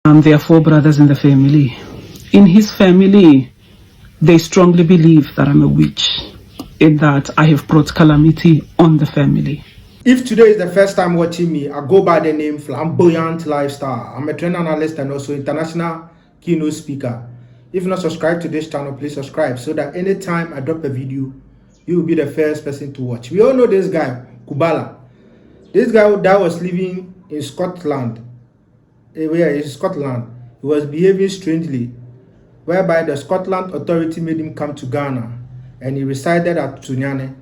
There are 4 brothers in the family. In his family, they strongly believe that I'm a witch and that I have brought calamity on the family. If today is the first time watching me, I go by the name Flamboyant Lifestyle. I'm a trainer analyst and also international keynote speaker. If you're not subscribed to this channel, please subscribe so that anytime I drop a video, you will be the first person to watch. We all know this guy, Kubala. This guy that was living in Scotland. Where in Scotland, he was behaving strangely, whereby the Scotland authority made him come to Ghana and he resided at Tunyane.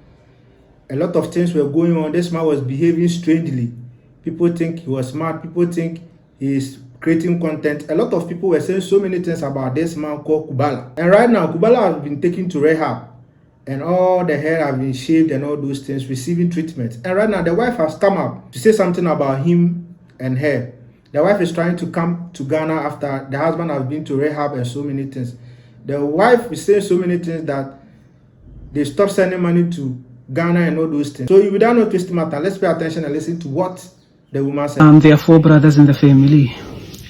A lot of things were going on. This man was behaving strangely. People think he was smart. People think he is creating content. A lot of people were saying so many things about this man called Kubala. And right now, Kubala has been taken to Reháb and all the hair have been shaved and all those things, receiving treatment. And right now, the wife has come up to say something about him and her. The wife is trying to come to Ghana after the husband has been to Reháb and so many things. The wife is saying so many things that they stop sending money to Ghana and all those things. So without no twisting matter, let's pay attention and listen to what the woman said. There are 4 brothers in the family.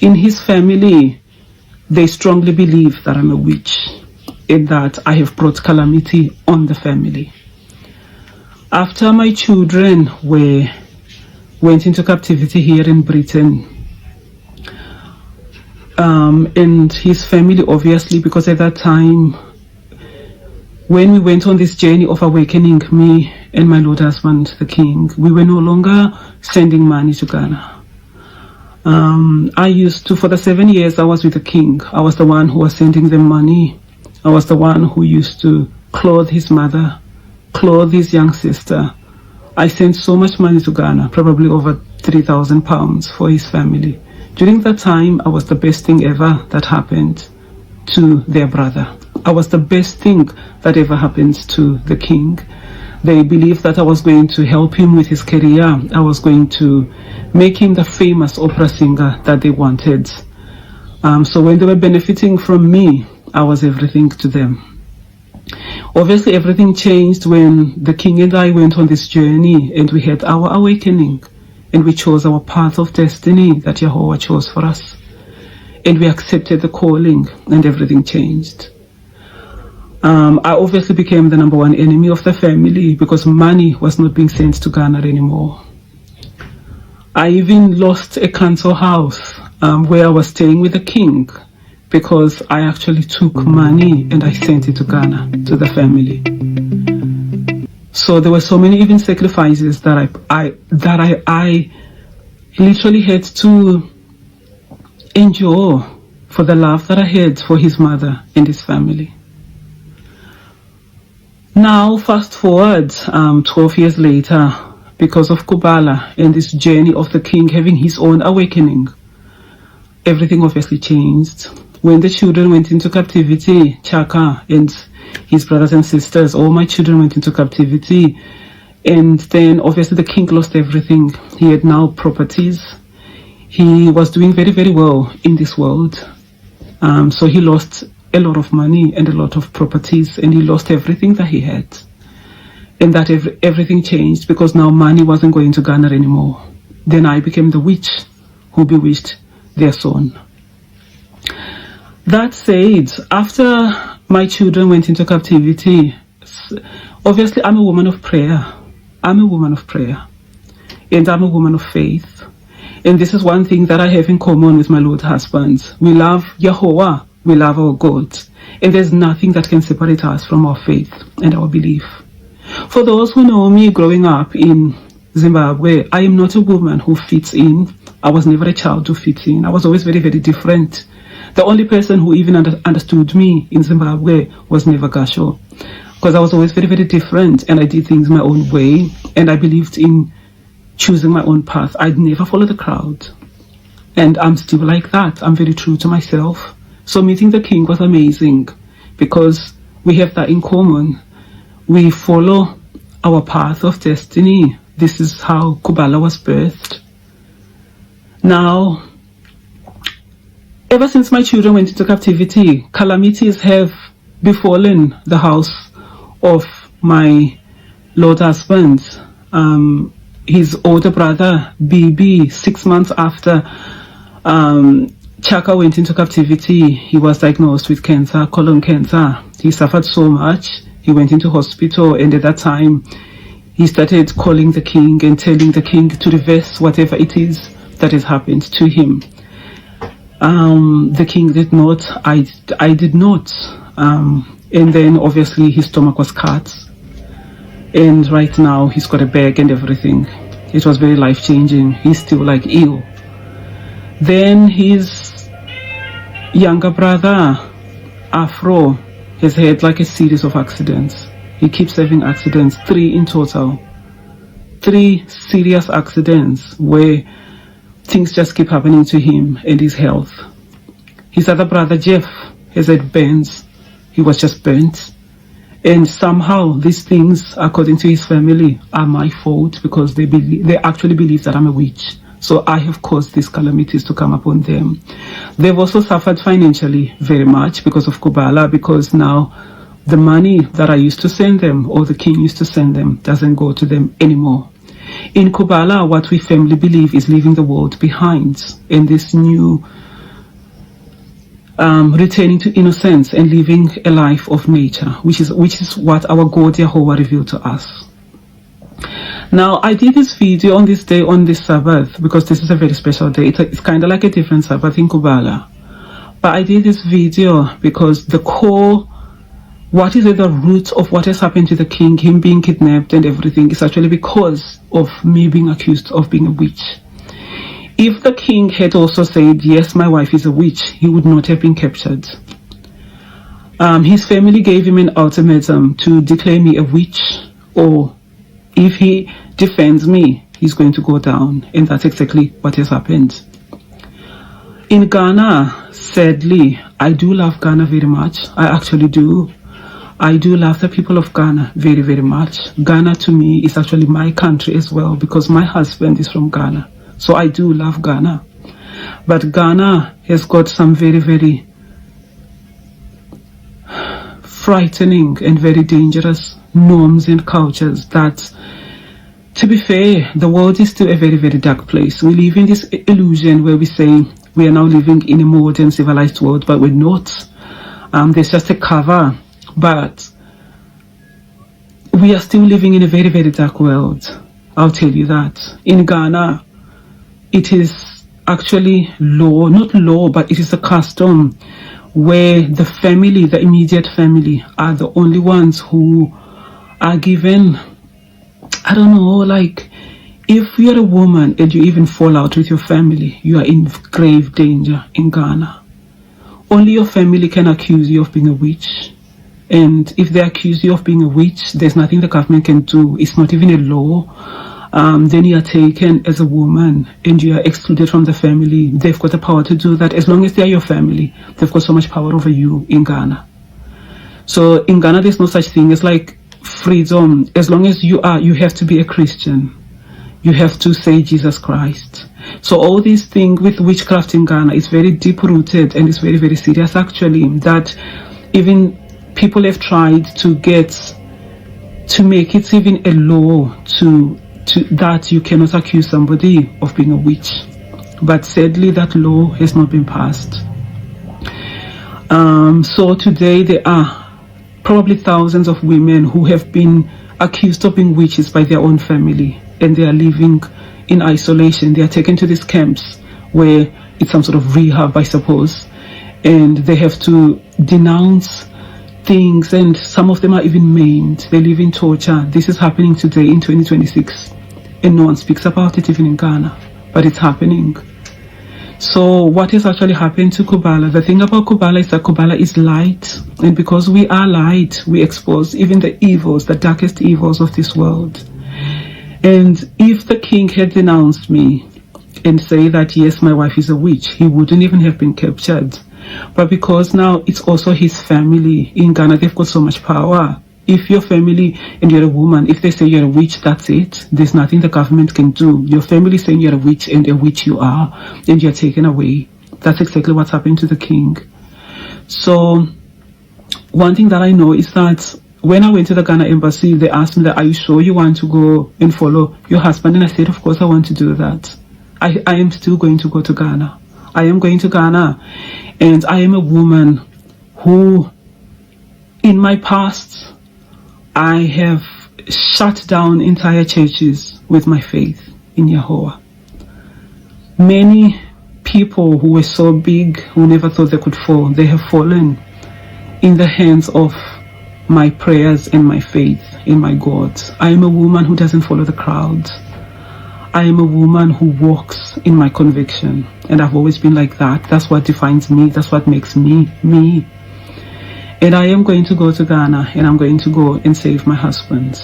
In his family, they strongly believe that I'm a witch and that I have brought calamity on the family. After my children went into captivity here in Britain, and his family, obviously, because at that time, when we went on this journey of awakening, me and my Lord husband, the king, we were no longer sending money to Ghana. I used to, for the 7 years I was with the king, I was the one who was sending them money. I was the one who used to clothe his mother, clothe his young sister. I sent so much money to Ghana, probably over £3,000 for his family. During that time, I was the best thing ever that happened to their brother. I was the best thing that ever happened to the king. They believed that I was going to help him with his career. I was going to make him the famous opera singer that they wanted. So when they were benefiting from me, I was everything to them. Obviously, everything changed when the king and I went on this journey and we had our awakening. And we chose our path of destiny that Yahweh chose for us. And we accepted the calling and everything changed. I obviously became the #1 enemy of the family because money was not being sent to Ghana anymore. I even lost a council house where I was staying with the king because I actually took money and I sent it to Ghana, to the family. So there were so many even sacrifices that I literally had to endure for the love that I had for his mother and his family. Now, fast forward 12 years later, because of Kubala and this journey of the king having his own awakening, everything obviously changed. When the children went into captivity, Chaka and his brothers and sisters, all my children went into captivity. And then obviously the king lost everything. He had now properties. He was doing very, very well in this world. So he lost a lot of money and a lot of properties, and he lost everything that he had. And that everything changed because now money wasn't going to Ghana anymore. Then I became the witch who bewitched their son. That said, after my children went into captivity, obviously I'm a woman of prayer. I'm a woman of prayer. And I'm a woman of faith. And this is one thing that I have in common with my Lord husband. We love Yahweh. We love our God. And there's nothing that can separate us from our faith and our belief. For those who know me growing up in Zimbabwe, I am not a woman who fits in. I was never a child who fits in. I was always very, very different. The only person who even understood me in Zimbabwe was Neva Gasho, because I was always very, very different and I did things my own way and I believed in choosing my own path. I'd never follow the crowd. And I'm still like that. I'm very true to myself. So meeting the king was amazing because we have that in common. We follow our path of destiny. This is how Kubala was birthed. Now, ever since my children went into captivity, calamities have befallen the house of my Lord husband. His older brother, BB, 6 months after Chaka went into captivity. He was diagnosed with cancer, colon cancer. He suffered so much. He went into hospital, and at that time, he started calling the king and telling the king to reverse whatever it is that has happened to him. The king did not. I did not. And then obviously his stomach was cut. And right now he's got a bag and everything. It was very life-changing. He's still like ill. Then his younger brother, Afro, has had like a series of accidents. He keeps having accidents, 3 in total. 3 serious accidents where things just keep happening to him and his health. His other brother, Jeff, has had burns. He was just burnt. And somehow these things, according to his family, are my fault because they actually believe that I'm a witch. So I have caused these calamities to come upon them. They've also suffered financially very much because of Kubala, because now the money that I used to send them, or the king used to send them, doesn't go to them anymore. In Kubala, what we firmly believe is leaving the world behind in this new returning to innocence and living a life of nature, which is what our God Yahweh revealed to us. Now, I did this video on this day, on this Sabbath, because this is a very special day. It's kind of like a different Sabbath in Kubala. But I did this video because the core, what is at the root of what has happened to the king, him being kidnapped and everything, is actually because of me being accused of being a witch. If the king had also said, yes, my wife is a witch, he would not have been captured. His family gave him an ultimatum to declare me a witch, or if he defends me, he's going to go down. And that's exactly what has happened. In Ghana, sadly, I do love Ghana very much. I actually do. I do love the people of Ghana very, very much. Ghana to me is actually my country as well, because my husband is from Ghana. So I do love Ghana. But Ghana has got some very, very frightening and very dangerous norms and cultures that, to be fair, the world is still a very, very dark place. We live in this illusion where we say we are now living in a modern civilized world, but we're not. There's just a cover, but we are still living in a very, very dark world. I'll tell you that. In Ghana, it is actually law, not law, but it is a custom where the family, the immediate family, are the only ones who are given, I don't know, like, if you're a woman and you even fall out with your family, you are in grave danger in Ghana. Only your family can accuse you of being a witch. And if they accuse you of being a witch, there's nothing the government can do. It's not even a law. Then you are taken as a woman and you are excluded from the family. They've got the power to do that. As long as they are your family, they've got so much power over you in Ghana. So in Ghana, there's no such thing. It's like freedom. As long as you have to be a Christian. You have to say Jesus Christ. So all these things with witchcraft in Ghana is very deep-rooted, and it's very, very serious actually, that even people have tried to make it even a law to that you cannot accuse somebody of being a witch. But sadly, that law has not been passed. So today there are probably thousands of women who have been accused of being witches by their own family, and they are living in isolation. They are taken to these camps where it's some sort of rehab, I suppose, and they have to denounce things, and some of them are even maimed. They live in torture. This is happening today in 2026, and no one speaks about it even in Ghana, but it's happening. So what has actually happened to Kubala? The thing about Kubala is that Kubala is light, and because we are light, we expose even the evils, the darkest evils of this world. And if the king had denounced me and say that yes, my wife is a witch, he wouldn't even have been captured. But because now it's also his family in Ghana, they've got so much power. If your family and you're a woman, if they say you're a witch, that's it. There's nothing the government can do. Your family saying you're a witch, and a witch you are, and you're taken away. That's exactly what's happened to the king. So one thing that I know is that when I went to the Ghana embassy, they asked me that, are you sure you want to go and follow your husband? And I said, of course I want to do that. I am still going to go to Ghana. I am going to Ghana, and I am a woman who, in my past, I have shut down entire churches with my faith in Yahweh. Many people who were so big, who never thought they could fall, they have fallen in the hands of my prayers and my faith in my God. I am a woman who doesn't follow the crowd. I am a woman who walks in my conviction, and I've always been like that. That's what defines me. That's what makes me, me. And I am going to go to Ghana, and I'm going to go and save my husband.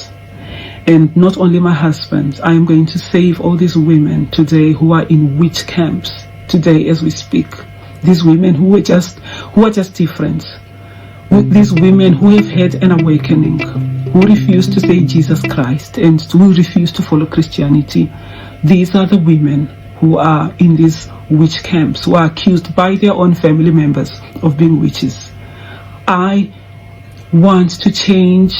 And not only my husband, I am going to save all these women today who are in witch camps today as we speak. These women who are just different. These women who have had an awakening, who refuse to say Jesus Christ and who refuse to follow Christianity. These are the women who are in these witch camps, who are accused by their own family members of being witches. I want to change,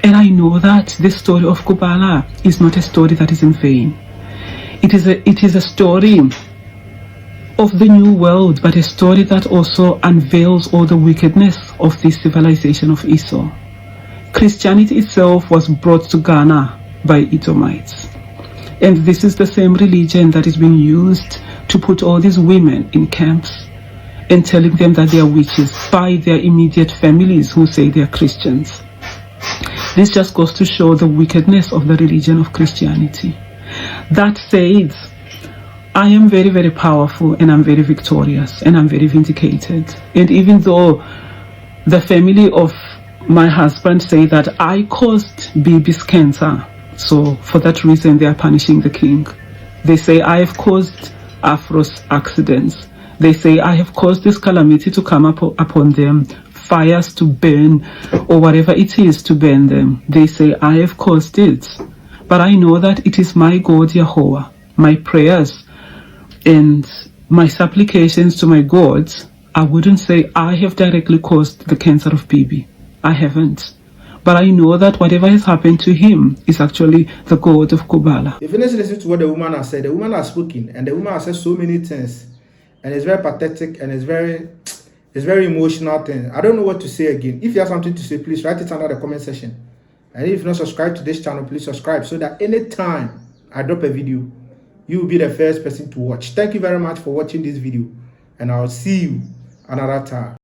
and I know that the story of Kubala is not a story that is in vain. It is a story of the new world, but a story that also unveils all the wickedness of this civilization of Esau. Christianity itself was brought to Ghana by Edomites. And this is the same religion that is being used to put all these women in camps and telling them that they are witches by their immediate families who say they are Christians. This just goes to show the wickedness of the religion of Christianity. That said, I am very, very powerful, and I'm very victorious, and I'm very vindicated. And even though the family of my husband say that I caused Bibi's cancer, so for that reason they are punishing the king. They say I have caused Afro's accidents. They say I have caused this calamity to come upon them, fires to burn, or whatever it is to burn them. They say I have caused it. But I know that it is my God, Yahweh, my prayers and my supplications to my God. I wouldn't say I have directly caused the cancer of Bibi. I haven't. But I know that whatever has happened to him is actually the God of Kubala. If you listen to what the woman has said, the woman has spoken, and the woman has said so many things, and it's very pathetic, and it's very emotional thing. I don't know what to say again. If you have something to say, please write it under the comment section. And if you're not subscribed to this channel, please subscribe so that anytime I drop a video, you will be the first person to watch. Thank you very much for watching this video, and I'll see you another time.